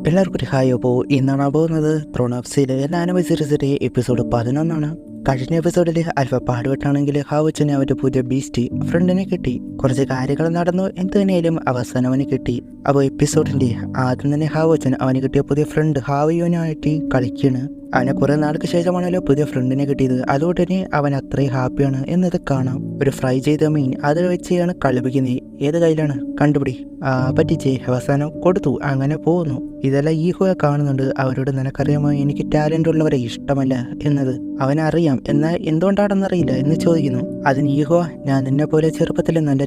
എല്ലാവർക്കും ഒരു ഹായ്. അപ്പോൾ ഇന്നാണ് പോകുന്നത് ത്രോൺ ഓഫ് സീൽ എന്ന ആനിമൽ സീരീസിൻ്റെ എപ്പിസോഡ് 11. കഴിഞ്ഞ എപ്പിസോഡിൽ അൽഫ പാടുപെട്ടാണെങ്കിൽ ഹാവച്ചനെ അവൻ്റെ പുതിയ ബീസ്റ്റ് ഫ്രണ്ടിനെ കിട്ടി. കുറച്ച് കാര്യങ്ങൾ നടന്നു. എന്ത് തന്നെയായാലും അവസാനം അവന് കിട്ടി. അപ്പോൾ എപ്പിസോഡിൻ്റെ ആദ്യം തന്നെ ഹാവച്ചൻ അവന് കിട്ടിയ പുതിയ ഫ്രണ്ട് ഹാവിയോനായിട്ട് കളിക്കുകയാണ്. അവനെ കുറേ നാൾക്ക് ശേഷമാണല്ലോ പുതിയ ഫ്രണ്ടിനെ കിട്ടിയത്. അതുകൊണ്ട് തന്നെ അവൻ അത്രയും ഹാപ്പിയാണ് എന്നത് കാണാം. ഒരു ഫ്രൈ ചെയ്ത മീൻ അതിൽ വെച്ചാണ് കളിപ്പിക്കുന്നത്. ഏത് കയ്യിലാണ് കണ്ടുപിടി പറ്റിച്ചേ അവസാനം കൊടുത്തു. അങ്ങനെ പോകുന്നു. ഇതെല്ലാം ഈഹോയെ കാണുന്നുണ്ട്. അവരോട് നിനക്കറിയാമോ എനിക്ക് ടാലൻ്റ് ഉള്ളവരെ ഇഷ്ടമല്ല എന്നത് അവനറിയാം. എന്നാൽ എന്തുകൊണ്ടാണെന്നറിയില്ല എന്ന് ചോദിക്കുന്നു. അതിന് ഈഹോ, ഞാൻ നിന്നെ പോലെ ചെറുപ്പത്തിൽ നല്ല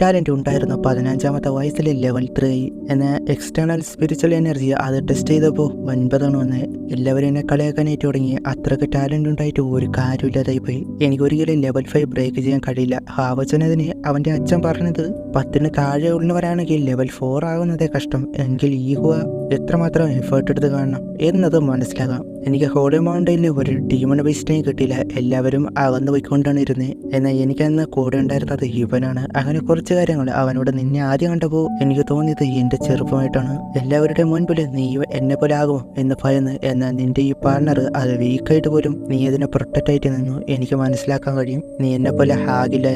ടാലൻ്റ് ഉണ്ടായിരുന്നു. 15ാമത്തെ വയസ്സിൽ ലെവൽ 3 എന്ന എക്സ്റ്റേണൽ സ്പിരിച്വൽ എനർജി അത് ടെസ്റ്റ് ചെയ്തപ്പോൾ 9 വന്ന് എല്ലാവരും എന്നെ കളിയാക്കാനായിട്ട് തുടങ്ങി. അത്രയ്ക്ക് ടാലൻ്റ് ഉണ്ടായിട്ട് ഒരു കാര്യമില്ലാതായി പോയി. എനിക്കൊരിക്കലും ലെവൽ 5 ബ്രേക്ക് ചെയ്യാൻ കഴിയില്ല. ഹാവച്ചനതിന് അവൻ്റെ അച്ഛൻ പറഞ്ഞത് 10ന് താഴെ ഉള്ളവരാണെങ്കിൽ ലെവൽ 4 ആകുന്നതേ കഷ്ടം. എങ്കിൽ ഈഹോ എത്രമാത്രം എഫേർട്ട് എടുത്ത് കാണണം എന്നത് മനസ്സിലാകാം. എനിക്ക് ഹോളി മൗണ്ടനിൽ ഒരു ഡീമൺ ബീസ്റ്റിനെ കിട്ടിയില്ല. എല്ലാവരും അകന്നു പോയിക്കൊണ്ടാണ് ഇരുന്നത്. എന്നാൽ എനിക്കന്ന് കൂടെ ഉണ്ടായിരുന്നത് ഇവനാണ്. അങ്ങനെ കുറച്ച് കാര്യങ്ങൾ അവനോട് നിന്നെ ആദ്യം കണ്ടപ്പോൾ എനിക്ക് തോന്നിയത് എൻ്റെ ചെറുപ്പമായിട്ടാണ്. എല്ലാവരുടെ മുൻപിൽ നീ എന്നെ പോലെ ആകുമോ എന്ന് ഭയന്ന്. എന്നാൽ നിന്റെ ഈ പാർട്ണർ അത് വീക്കായിട്ട് പോലും നീ അതിനെ പ്രൊട്ടക്റ്റ് ആയിട്ട് നിന്നു. എനിക്ക് മനസ്സിലാക്കാൻ കഴിയും നീ എന്നെ പോലെ ആകില്ല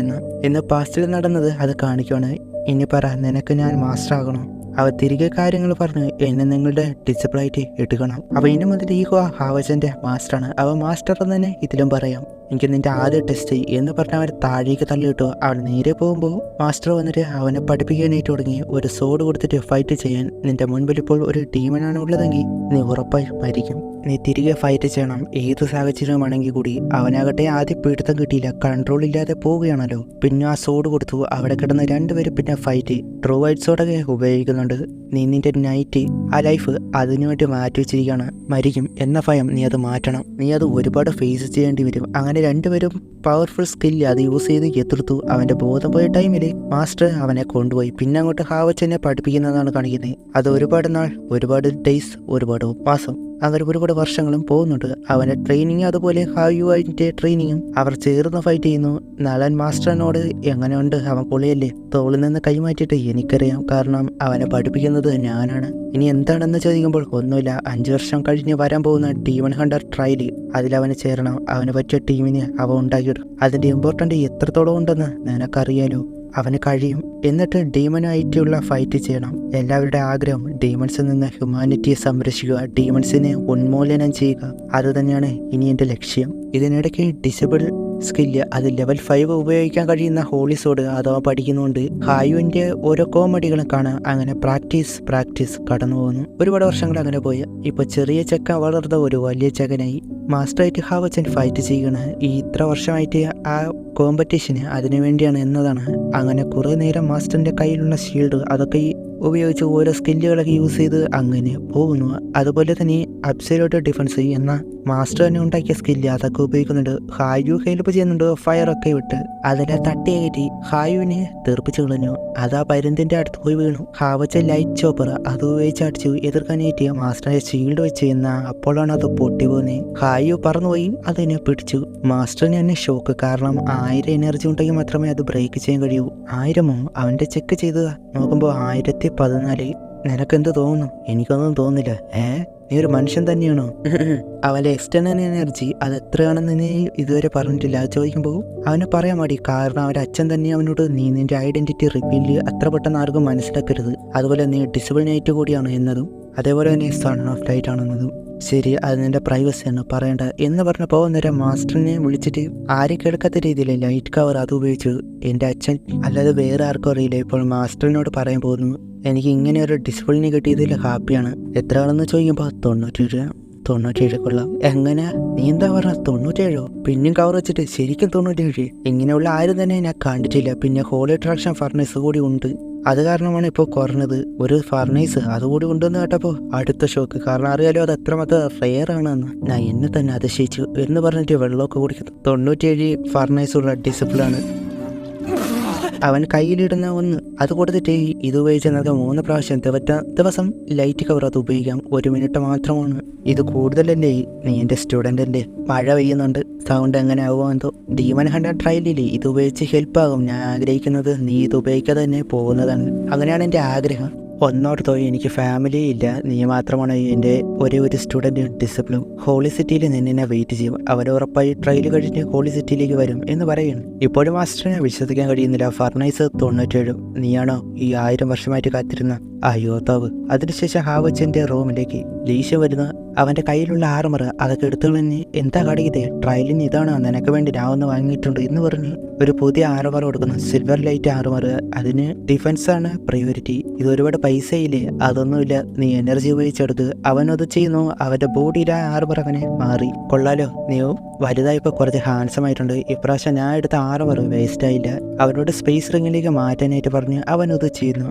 എന്ന് പാസ്റ്റിൽ നടന്നത് അത് കാണിക്കുവാണ്. ഇനി പറ, നിനക്ക് ഞാൻ മാസ്റ്റർ ആകണോ? അവർ തിരികെ കാര്യങ്ങൾ പറഞ്ഞ് എന്നെ നിങ്ങളുടെ ഡിസിപ്ലിനായിട്ട് എടുക്കണം. അപ്പോൾ ഇനി മുതൽ ഈഹോ ഹാവച്ചൻ്റെ മാസ്റ്ററാണ്. അവൻ മാസ്റ്റർ എന്ന് തന്നെ ഇതിലും പറയാം. എനിക്ക് നിന്റെ ആദ്യ ടെസ്റ്റ് എന്ന് പറഞ്ഞ് അവൻ താഴേക്ക് തള്ളിയിട്ടു. അവൻ നേരെ പോകുമ്പോൾ മാസ്റ്റർ വന്നിട്ട് അവനെ പഠിപ്പിക്കാനായിട്ട് തുടങ്ങി. ഒരു സോഡ് കൊടുത്തിട്ട് ഫൈറ്റ് ചെയ്യാൻ. നിന്റെ മുൻപിൽ ഇപ്പോൾ ഒരു ടീമനാണ് ഉള്ളതെങ്കിൽ നീ ഉറപ്പായി മരിക്കും. നീ തിരികെ ഫൈറ്റ് ചെയ്യണം. ഏത് സാഹചര്യമാണെങ്കിൽ കൂടി. അവനാകട്ടെ ആദ്യം പിടുത്തം കിട്ടിയില്ല. കൺട്രോൾ ഇല്ലാതെ പോവുകയാണല്ലോ. പിന്നെ ആ സോഡ് കൊടുത്തു. അവിടെ കിടന്ന് രണ്ടുപേരും പിന്നെ ഫൈറ്റ് ട്രൂ വൈറ്റ് സോഡൊക്കെ ഉപയോഗിക്കുന്നുണ്ട്. നീ നിന്റെ നൈറ്റ് ആ ലൈഫ് അതിനുവേണ്ടി മാറ്റി വെച്ചിരിക്കുകയാണ്. മരിക്കും എന്ന ഭയം നീ അത് മാറ്റണം. നീ അത് ഒരുപാട് ഫേസ് ചെയ്യേണ്ടി വരും. അങ്ങനെ രണ്ടുപേരും പവർഫുൾ സ്കില്ല് അത് യൂസ് ചെയ്ത് എതിർത്തു. അവൻ്റെ ബോധം പോയ ടൈമിൽ മാസ്റ്റർ അവനെ കൊണ്ടുപോയി. പിന്നെ അങ്ങോട്ട് ഹാവച്ചനെ പഠിപ്പിക്കുന്നതാണ് കാണിക്കുന്നത്. അത് ഒരുപാട് നാൾ, ഒരുപാട് ഡേയ്സ്, ഒരുപാട് മാസം, അങ്ങനെ ഒരുപാട് വർഷങ്ങളും പോകുന്നുണ്ട്. അവൻ്റെ ട്രെയിനിങ് അതുപോലെ ഹായുവിൻ്റെ ട്രെയിനിങ്ങും അവർ ചേർന്ന് ഫൈറ്റ് ചെയ്യുന്നു. നളൻ മാസ്റ്ററിനോട് എങ്ങനെയുണ്ട്, അവൻ പൊളിയല്ലേ? തോളിൽ നിന്ന് കൈമാറ്റിയിട്ട് എനിക്കറിയാം, കാരണം അവനെ പഠിപ്പിക്കുന്നത് ഞാനാണ്. ഇനി എന്താണെന്ന് ചോദിക്കുമ്പോൾ ഒന്നുമില്ല. 5 വർഷം കഴിഞ്ഞ് വരാൻ പോകുന്ന ഡീമൺ ഹണ്ടർ ട്രയൽ, അതിലവന് ചേരണം. അവന് പറ്റിയ ടീമിനെ അവൻ ഉണ്ടാക്കിയിടും. അതിൻ്റെ ഇമ്പോർട്ടൻ്റ് എത്രത്തോളം ഉണ്ടെന്ന് നിനക്കറിയാലോ. അവന് കഴിയും. എന്നിട്ട് ഡീമനായിട്ടുള്ള ഫൈറ്റ് ചെയ്യണം. എല്ലാവരുടെ ആഗ്രഹം ഡീമൺസിൽ നിന്ന് ഹ്യൂമാനിറ്റിയെ സംരക്ഷിക്കുക, ഡീമൺസിനെ ഉന്മൂലനം ചെയ്യുക. അതുതന്നെയാണ് ഇനി എൻ്റെ ലക്ഷ്യം. ഇതിനിടയ്ക്ക് ഡിസബിൾ സ്കില്ല് അത് ലെവൽ 5 ഉപയോഗിക്കാൻ കഴിയുന്ന ഹോളി സോഡ് അഥവാ പഠിക്കുന്നുണ്ട്. ഹായുവിൻ്റെ ഓരോ കോമഡികളും കാണാം. അങ്ങനെ പ്രാക്ടീസ് കടന്നു പോകുന്നു. ഒരുപാട് വർഷങ്ങൾ അങ്ങനെ പോയി. ഇപ്പോൾ ചെറിയ ചെക്ക വളർന്ന ഒരു വലിയ ചെക്കനായി. മാസ്റ്ററായിട്ട് ഹാവച്ചൻ ഫൈറ്റ് ചെയ്യണം. ഈ ഇത്ര വർഷമായിട്ട് ആ കോമ്പറ്റീഷന് അതിനു വേണ്ടിയാണ് എന്നതാണ്. അങ്ങനെ കുറേ നേരം മാസ്റ്ററിൻ്റെ കയ്യിലുള്ള ഷീൽഡ് അതൊക്കെ ഉപയോഗിച്ച് ഓരോ സ്കില്ലുകളൊക്കെ യൂസ് ചെയ്ത് അങ്ങനെ പോകുന്നു. അതുപോലെ തന്നെ അബ്സല്യൂട്ട് ഡിഫൻസ് എന്ന മാസ്റ്റർ തന്നെ ഉണ്ടാക്കിയ സ്കില്ല് അതൊക്കെ ഉപയോഗിക്കുന്നുണ്ട്. ഹായു ഹെൽപ്പ് ചെയ്യുന്നുണ്ട്. ഫയറൊക്കെ വിട്ട് അതെല്ലാം തട്ടിയേറ്റി ഹായുവിനെ തെറിപ്പിച്ചു കളഞ്ഞു. അത് ആ പരുന്തിൻ്റെ അടുത്ത് പോയി വീണു. ഹാവച്ച ലൈറ്റ് ചോപ്പർ അത് ഉപയോഗിച്ച് അടിച്ചു എതിർക്കാനായിട്ട് മാസ്റ്ററിന്റെ ഷീൽഡ് വെച്ച്. എന്നാൽ അപ്പോഴാണ് അത് പൊട്ടി പോകുന്നത്. ഹായു പറന്നുപോയി അതിനെ പിടിച്ചു. മാസ്റ്ററിന് തന്നെ ഷോക്ക്, കാരണം 1000 എനർജി ഉണ്ടെങ്കിൽ മാത്രമേ അത് ബ്രേക്ക് ചെയ്യാൻ കഴിയൂ. 1000മോ? അവൻ്റെ ചെക്ക് ചെയ്ത് നോക്കുമ്പോൾ 1014. നിനക്കെന്ത് തോന്നുന്നു? എനിക്കൊന്നും തോന്നുന്നില്ല. നീ ഒരു മനുഷ്യൻ തന്നെയാണോ? അവൻ്റെ എക്സ്റ്റേണൽ എനർജി അത് എത്രയാണെന്ന് നീ ഇതുവരെ പറഞ്ഞിട്ടില്ല. അത് ചോദിക്കുമ്പോൾ അവന് പറയാൻ മടി, കാരണം അവൻ്റെ അച്ഛൻ തന്നെ അവനോട് നീ നിന്റെ ഐഡന്റിറ്റി റിവീൽ അത്ര പെട്ടെന്ന് ആർക്കും മനസ്സിലാക്കരുത്, അതുപോലെ നീ ഡിസബിൾ നൈറ്റ് കൂടിയാണ് എന്നതും, അതേപോലെ തന്നെ സൺ ഓഫ് ലൈറ്റ് ആണെന്നതും. ശരി, അത് നിന്റെ പ്രൈവസിയാണ്, പറയണ്ട എന്ന് പറഞ്ഞപ്പോൾ നേരം മാസ്റ്ററിനെ വിളിച്ചിട്ട് ആരും കേൾക്കാത്ത രീതിയിൽ ലൈറ്റ് കവർ അത് ഉപയോഗിച്ചു. എൻ്റെ അച്ഛൻ അല്ലാതെ വേറെ ആർക്കും അറിയില്ല. ഇപ്പോൾ മാസ്റ്ററിനോട് പറയാൻ പോകുന്നു, എനിക്ക് ഇങ്ങനെ ഒരു ഡിസിപ്ലിനെ കിട്ടിയതിൽ ഹാപ്പിയാണ്. എത്ര ആളെന്ന് ചോദിക്കുമ്പോൾ 97 കൊള്ളാം. എങ്ങനെ? നീ എന്താ പറഞ്ഞ 97? പിന്നെയും കവർ വെച്ചിട്ട് ശരിക്കും 97? ഇങ്ങനെയുള്ള ആരും തന്നെ ഞാൻ കണ്ടിട്ടില്ല. പിന്നെ ഹോളി അട്രാക്ഷൻ ഫർണേസ് കൂടി ഉണ്ട്. അത് കാരണമാണ് ഇപ്പോൾ കുറഞ്ഞത്. ഒരു ഫർണേസ് അതുകൂടി ഉണ്ടെന്ന് കേട്ടപ്പോൾ അടുത്ത ഷോക്ക്, കാരണം അറിയാലോ അത് എത്രമാത്രം റെയർ ആണെന്ന്. ഞാൻ എന്നെ തന്നെ അതിശയിച്ചു എന്ന് പറഞ്ഞിട്ട് വെള്ളമൊക്കെ കുടിക്കുന്നു. 97 ഫർണേസുള്ള ഡിസിപ്ലിനാണ്. അവൻ കയ്യിലിടുന്ന ഒന്ന് അത് കൊടുത്തിട്ട് ഇത് ഉപയോഗിച്ച് നമുക്ക് 3 പ്രാവശ്യം ദിവസം ലൈറ്റ് കവർ അത് ഉപയോഗിക്കാം. 1 മിനിറ്റ് മാത്രമാണ്. ഇത് കൂടുതലല്ലേ? നീ എൻ്റെ സ്റ്റുഡൻ്റ് അല്ലേ? മഴ പെയ്യുന്നുണ്ട്, സൗണ്ട് എങ്ങനെ ആവുമെന്തോ. ഡീമൺ ഹണ്ടർ ട്രയലിൽ ഇത് ഉപയോഗിച്ച് ഹെൽപ്പാകും. ഞാൻ ആഗ്രഹിക്കുന്നത് നീ ഇത് ഉപയോഗിക്കാതെ തന്നെ പോകുന്നതാണ്. അങ്ങനെയാണ് എൻ്റെ ആഗ്രഹം. ഒന്നോർത്തോ, എനിക്ക് ഫാമിലി ഇല്ല, നീ മാത്രമാണ് എൻ്റെ ഒരേ ഒരു സ്റ്റുഡൻറ്റ് ഡിസിപ്ലിൻ. ഹോളി സിറ്റിയിൽ നിന്നെ വെയിറ്റ് ചെയ്യും, അവർ ഉറപ്പായി ട്രയൽ കഴിഞ്ഞ് ഹോളി സിറ്റിയിലേക്ക് വരും എന്ന് പറയുന്നു. ഇപ്പോഴും മാസ്റ്ററിനെ വിശ്വസിക്കാൻ കഴിയുന്നില്ല. ഫർണൈസ് 97, നീയാണോ ഈ 1000 വർഷമായിട്ട് കാത്തിരുന്ന ആ യോദ്ധാവ്? അതിനുശേഷം ഹാവച്ചൻ്റെ റൂമിലേക്ക് ലീശ വരുന്ന അവൻ്റെ കയ്യിലുള്ള ആർമർ അതൊക്കെ എടുത്തുകളഞ്ഞ്, എന്താ കാണിക്കതേ, ട്രയലിന് ഇതാണ്, നിനക്ക് വേണ്ടി ഞാൻ ഒന്ന് വാങ്ങിയിട്ടുണ്ട് എന്ന് പറഞ്ഞ് ഒരു പുതിയ ആർമർ കൊടുക്കുന്നു. സിൽവർ ലൈറ്റ് ആർമർ, അതിന് ഡിഫൻസാണ് പ്രയോറിറ്റി. ഇത് ഒരുപാട് പൈസയില്ലേ, അതൊന്നുമില്ല, നീ എനർജി ഉപയോഗിച്ചെടുത്ത് അവനത് ചെയ്യുന്നു. അവൻ്റെ ബോഡിയിലെ ആർമർ അവനെ മാറി. കൊള്ളാലോ, നീ വലുതായപ്പോൾ കുറച്ച് ഹാൻസം ആയിട്ടുണ്ട്. ഇപ്രാവശ്യം ഞാൻ എടുത്ത ആർമർ വേസ്റ്റ് ആയില്ല. അവനോട് സ്പേസ് റിങ്ങിലേക്ക് മാറ്റാനായിട്ട് പറഞ്ഞ് അവനത് ചെയ്യുന്നു.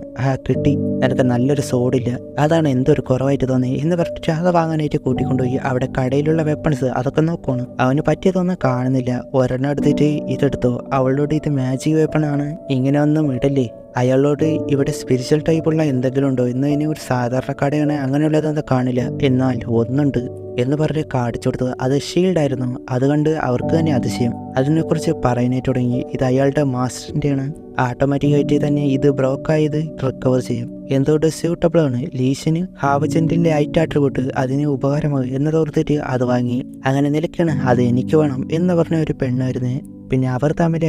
കിട്ടി, നിനക്ക് നല്ലൊരു സോഡില്ല, അതാണ് എന്തൊരു കുറവായിട്ട് തോന്നി എന്ന് പറഞ്ഞിട്ട് അത് വാങ്ങാനായിട്ട് കൂട്ടിക്കൊണ്ടുപോയി. അവിടെ കടയിലുള്ള വെപ്പൺസ് അതൊക്കെ നോക്കണം. അവന് പറ്റിയതൊന്നും കാണുന്നില്ല. ഒരെണ്ണം എടുത്തിട്ട് ഇതെടുത്തോ, അവളോട് ഇത് മാജിക് വെപ്പണാണ്, ഇങ്ങനെ ഒന്നും ഇടല്ലേ. അയാളോട് ഇവിടെ സ്പിരിച്വൽ ടൈപ്പുള്ള എന്തെങ്കിലും ഉണ്ടോ എന്ന്, ഇനി ഒരു സാധാരണ കടയാണ്, അങ്ങനെയുള്ളതൊന്നും കാണില്ല, എന്നാൽ ഒന്നുണ്ട് എന്ന് പറഞ്ഞ് കാണിച്ചു കൊടുത്തു. അത് ഷീൽഡായിരുന്നു. അത് കണ്ട് അവർക്ക് തന്നെ അതിശയം. അതിനെക്കുറിച്ച് പറയാനായിട്ട് തുടങ്ങി. ഇത് അയാളുടെ മാസ്റ്ററിൻ്റെയാണ്, ഓട്ടോമാറ്റിക്കായിട്ട് തന്നെ ഇത് ബ്രോക്കായത് റിക്കവർ ചെയ്യും, എന്തുകൊണ്ട് സ്യൂട്ടബിൾ ആണ്. ലീഷന് ഹാവച്ചൻ്റെ ലൈറ്റ് ആട്രിബ്യൂട്ട് അതിന് ഉപകാരമാകും എന്നതോർത്തിട്ട് അത് വാങ്ങി. അങ്ങനെ നിലയ്ക്കാണ് അത് എനിക്ക് വേണം എന്ന് പറഞ്ഞ ഒരു പെണ്ണായിരുന്നു. പിന്നെ അവർ തമ്മിൽ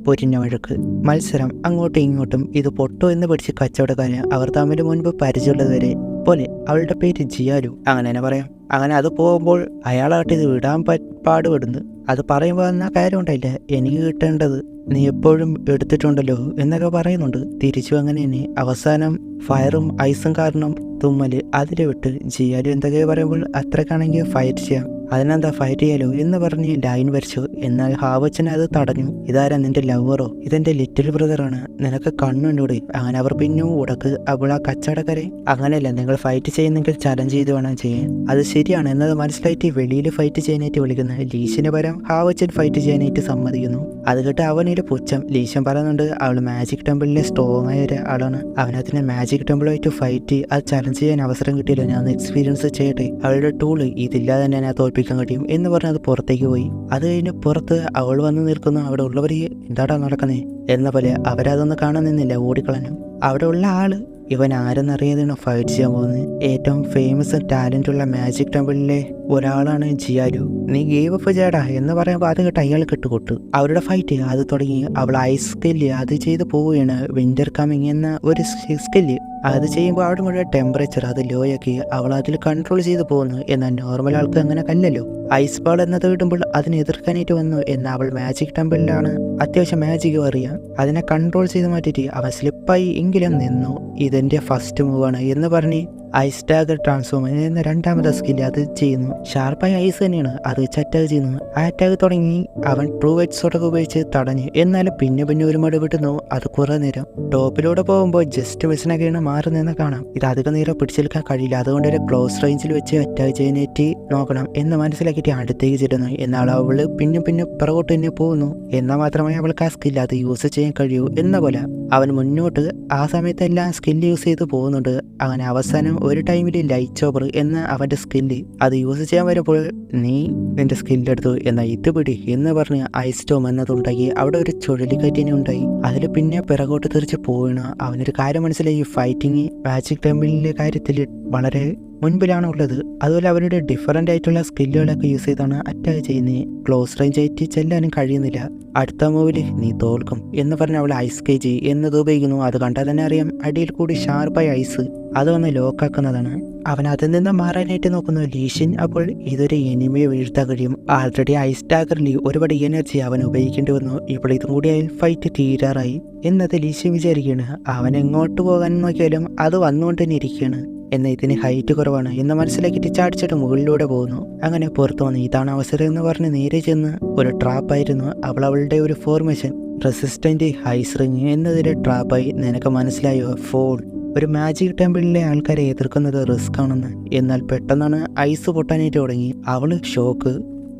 പൊരിഞ്ഞ വഴക്ക്, മത്സരം, അങ്ങോട്ടും ഇങ്ങോട്ടും. ഇത് പൊട്ടോ എന്ന് പിടിച്ച് കച്ചവടക്കാരൻ. അവർ തമ്മിൽ മുൻപ് പരിചയമുള്ളതുവരെ പോലെ. അവളുടെ പേര് ജിയാലു, അങ്ങനെ തന്നെ പറയാം. അങ്ങനെ അത് പോകുമ്പോൾ അയാളായിട്ട് ഇത് വിടാൻ പാടുപെടുന്നു. അത് പറയുമ്പോൾ എന്നാ കാര്യം ഉണ്ടായില്ല, എനിക്ക് കിട്ടേണ്ടത് നീ എപ്പോഴും എടുത്തിട്ടുണ്ടല്ലോ എന്നൊക്കെ പറയുന്നുണ്ട്. തിരിച്ചു അങ്ങനെ തന്നെ. അവസാനം ഫയറും ഐസും കാരണം തുമ്മല് അതിൽ വിട്ട് ജിയാലു എന്തൊക്കെയോ പറയുമ്പോൾ അത്രക്കാണെങ്കിൽ ഫൈറ്റ് ചെയ്യാം, അതിനെന്താ ഫൈറ്റ് ചെയ്യാലോ എന്ന് പറഞ്ഞ് ലൈൻ വരച്ചു. എന്നാൽ ഹാവച്ചൻ അത് തടഞ്ഞു. ഇതാരാ, നിന്റെ ലവറോ? ഇതെന്റെ ലിറ്റിൽ ബ്രദറാണ്, നിനക്ക് കണ്ണുണ്ടൂടെ? അങ്ങനെ അവർ പിന്നും ഉടക്ക്. അവൾ ആ കച്ചവടക്കാരെ, അങ്ങനെയല്ല, നിങ്ങൾ ഫൈറ്റ് ചെയ്യുന്നെങ്കിൽ ചലഞ്ച് ചെയ്ത് വേണം ചെയ്യാൻ. അത് ശരിയാണ് എന്നത് മനസ്സിലായിട്ട് വെളിയിൽ ഫൈറ്റ് ചെയ്യാനായിട്ട് വിളിക്കുന്നത്. ലീശിന് പകരം ഹാവച്ചൻ ഫൈറ്റ് ചെയ്യാനായിട്ട് സമ്മതിക്കുന്നു. അത് കേട്ട് അവനൊരു പുച്ഛം. ലീശൻ പറയുന്നുണ്ട് അവൾ മാജിക് ടെമ്പിളിലെ സ്ട്രോങ് ആയ ഒരാളാണ്, അവനതിനെ മാജിക് ടെമ്പിളുമായിട്ട് ഫൈറ്റ് അത് ചലഞ്ച് ചെയ്യാൻ അവസരം കിട്ടിയില്ല, ഞാൻ എക്സ്പീരിയൻസ് ചെയ്യട്ടെ. അവളുടെ ടൂള് ഇതില്ലാതെ തന്നെ ഞാൻ തോൽപ്പിക്കാൻ കഴിയും എന്ന് പറഞ്ഞ് അത് പുറത്തേക്ക് പോയി. അത് കഴിഞ്ഞ് പുറത്ത് അവൾ വന്ന് നിൽക്കുന്നു. അവിടെ ഉള്ളവർ എന്താടാ നടക്കുന്നേ എന്ന പോലെ. അവരതൊന്നും കാണാൻ നിന്നില്ല, ഓടിക്കളഞ്ഞു. അവിടെ ഉള്ള ആള് ഇവൻ ആരെന്നറിയാതെയാണ് ഫൈറ്റ് ചെയ്യാൻ പോകുന്നത്. ഏറ്റവും ഫേമസ് ടാലൻ്റ് ഉള്ള മാജിക് ടെമ്പിളിലെ ഒരാളാണ് ജിയാലു. നീ ഗേവ് അപ്പ് ചേടാ എന്ന് പറയുമ്പോൾ അത് കേട്ട് അയാൾ കെട്ടുകൊട്ടു. അവരുടെ ഫൈറ്റ് അത് തുടങ്ങി. അവൾ ഐസ് സ്കില്ല് അത് ചെയ്ത് പോവുകയാണ്. വിന്റർ കമ്മിങ് എന്ന ഒരു സ്കില്ല് അത് ചെയ്യുമ്പോൾ അവിടെ മുഴുവൻ ടെമ്പറേച്ചർ അത് ലോ ആക്കി അവൾ അതിൽ കൺട്രോൾ ചെയ്ത് പോകുന്നു. എന്നാൽ നോർമൽ ആൾക്ക് അങ്ങനെ കല്ലല്ലോ. ഐസ് ബാൾ എന്നത് ഇടുമ്പോൾ അതിനെ എതിർക്കാനായിട്ട് വന്നു. എന്നാൽ അവൾ മാജിക് ടെമ്പിളിലാണ്, അത്യാവശ്യം മാജിക് അറിയാം. അതിനെ കൺട്രോൾ ചെയ്ത് മാറ്റിയിട്ട് അവൻ സ്ലിപ്പായി എങ്കിലും നിന്നു. ഇതെന്റെ ഫസ്റ്റ് മൂവാണ് എന്ന് പറഞ്ഞ് ഐസ് ടാഗർ ട്രാൻസ്ഫോം എന്ന രണ്ടാമത്തെ സ്കില്ല് അത് ചെയ്യുന്നു. ഷാർപ്പായ ഐസ് തന്നെയാണ്, അത് വെച്ച് അറ്റാക്ക് ചെയ്യുന്നു. ആ അറ്റാക്ക് തുടങ്ങി അവൻ ട്രൂ വെറ്റ് സോട്ടൊക്കെ ഉപയോഗിച്ച് തടഞ്ഞു. എന്നാലും പിന്നെ ഒരു മടി വിട്ടുന്നു. അത് കുറെ നേരം ടോപ്പിലൂടെ പോകുമ്പോൾ ജസ്റ്റ് മിസ്സിനൊക്കെയാണ് മാറുന്നതെന്ന് കാണാം. ഇത് അധികം നേരം പിടിച്ചെടുക്കാൻ കഴിയില്ല, അതുകൊണ്ട് ഒരു ക്ലോസ് റേഞ്ചിൽ വെച്ച് അറ്റാക്ക് ചെയ്യാനായിട്ട് നോക്കണം എന്ന് മനസ്സിലാക്കിയിട്ട് അടുത്തേക്ക് ചെല്ലുന്നു. എന്നാൽ അവള് പിന്നെ പുറകോട്ട് തന്നെ പോകുന്നു. എന്നാൽ മാത്രമേ അവൾക്ക് ആ സ്കില്ല് അത് യൂസ് ചെയ്യാൻ കഴിയൂ എന്ന പോലെ അവൻ മുന്നോട്ട് ആ സമയത്തെല്ലാം സ്കില്ല് യൂസ് ചെയ്ത് പോകുന്നുണ്ട്. അങ്ങനെ അവസാനം ഒരു ടൈമിൽ ലൈറ്റ് ഓവർ എന്ന അവൻ്റെ സ്കില്ല് അത് യൂസ് ചെയ്യാൻ വരുമ്പോൾ, നീ നിന്റെ സ്കില്ലെടുത്തു എന്നാൽ ഇത് പിടി എന്ന് പറഞ്ഞ് ഐസ് സ്റ്റോം എന്നതുണ്ടാക്കി. അവിടെ ഒരു ചുഴലിക്കാറ്റിനെ ഉണ്ടായി. അതിൽ പിന്നെ പിറകോട്ട് തെറിച്ച് പോകണ. അവനൊരു കാര്യം മനസ്സിലായി, ഫൈറ്റിങ് മാജിക് ടെമ്പിളിലെ കാര്യത്തിൽ വളരെ മുൻപിലാണ് ഉള്ളത്. അതുപോലെ അവരുടെ ഡിഫറൻ്റ് ആയിട്ടുള്ള സ്കില്ലുകളൊക്കെ യൂസ് ചെയ്താണ് അറ്റാക്ക് ചെയ്യുന്നത്. ക്ലോസ് റേഞ്ച് ആയിട്ട് ചെല്ലാനും കഴിയുന്നില്ല. അടുത്ത മൂവിൽ നീ തോൽക്കും എന്ന് പറഞ്ഞ് അവൾ ഐസ് കേജ് എന്നത് ഉപയോഗിക്കുന്നു. അത് കണ്ടാൽ തന്നെ അറിയാം, അടിയിൽ കൂടി ഷാർപ്പായ ഐസ് അത് വന്ന് ലോക്കാക്കുന്നതാണ്. അവൻ അതിൽ നിന്ന് മാറാനായിട്ട് നോക്കുന്നു. ലീഷൻ അപ്പോൾ ഇതൊരു എനിമിയെ വീഴ്ത്താൻ കഴിയും. ആൾറെഡി ഐസ് ടാഗറിൽ ഒരുപാട് എനർജി അവൻ ഉപയോഗിക്കേണ്ടി വന്നു. ഇപ്പോൾ ഇതും കൂടി ആയാൽ ഫൈറ്റ് തീരാറായി എന്നത് ലീഷൻ വിചാരിക്കുകയാണ്. അവൻ എങ്ങോട്ട് പോകാൻ നോക്കിയാലും അത് വന്നുകൊണ്ട് തന്നെ ഇരിക്കുകയാണ്. എന്നാൽ ഇതിന് ഹൈറ്റ് കുറവാണ് എന്ന് മനസ്സിലാക്കിയിട്ട് ചാടിച്ചിട്ട് മുകളിലൂടെ പോകുന്നു. അങ്ങനെ പുറത്തു വന്ന് ഇതാണ് അവസരം എന്ന് പറഞ്ഞ് നേരെ ചെന്ന് ഒരു ട്രാപ്പായിരുന്നു. അവളുടെ ഒരു ഫോർമേഷൻ റെസിസ്റ്റന്റ് ഐസ് റിങ് എന്നതിലെ ട്രാപ്പായി. നിനക്ക് മനസ്സിലായോ ഫോൾ? ഒരു മാജിക് ടെമ്പിളിലെ ആൾക്കാരെ എതിർക്കുന്നത് റിസ്ക് ആണെന്ന്. എന്നാൽ പെട്ടെന്നാണ് ഐസ് പൊട്ടാനായിട്ട് തുടങ്ങി. അവള് ഷോക്ക്.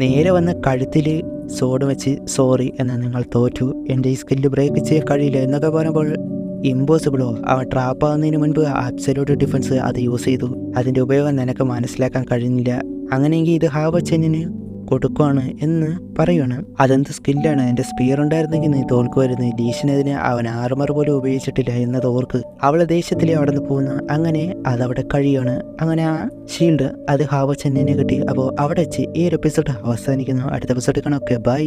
നേരെ വന്ന് കഴുത്തിൽ സോഡ് വെച്ച് സോറി എന്നാൽ നിങ്ങൾ തോറ്റു, എൻ്റെ ഈ സ്കില്ല് ബ്രേക്ക് ചെയ്യാൻ കഴിയില്ല എന്നൊക്കെ പറയുമ്പോൾ ഇമ്പോസിബിളോ? അവൻ ട്രാപ്പാകുന്നതിന് മുൻപ് അബ്സല്യൂട്ട് ഡിഫൻസ് അത് യൂസ് ചെയ്തു. അതിൻ്റെ ഉപയോഗം നിനക്ക് മനസ്സിലാക്കാൻ കഴിഞ്ഞില്ല. അങ്ങനെയെങ്കിൽ ഇത് ഹാവച്ചനിന് കൊടുക്കുവാണ് എന്ന് പറയുവാണ്. അതെന്ത് സ്കില്ലാണ്, എൻ്റെ സ്പീർ ഉണ്ടായിരുന്നെങ്കിൽ നീ തോൽക്കുമായിരുന്നു, ലീഷിനെതിനെ അവൻ ആറുമറ പോലും ഉപയോഗിച്ചിട്ടില്ല എന്നത് ഓർക്ക്. അവളെ ദേഷ്യത്തിൽ അവിടെ നിന്ന് പോകുന്നു. അങ്ങനെ അതവിടെ കഴിയാണ്. അങ്ങനെ ആ ഷീൽഡ് അത് ഹാവോ ചെന്നിനെ കിട്ടി. അപ്പോൾ അവിടെ വെച്ച് ഈ ഒരു എപ്പിസോഡ് അവസാനിക്കുന്നു. അടുത്ത എപ്പിസോഡ് കാണാം. Okay, by.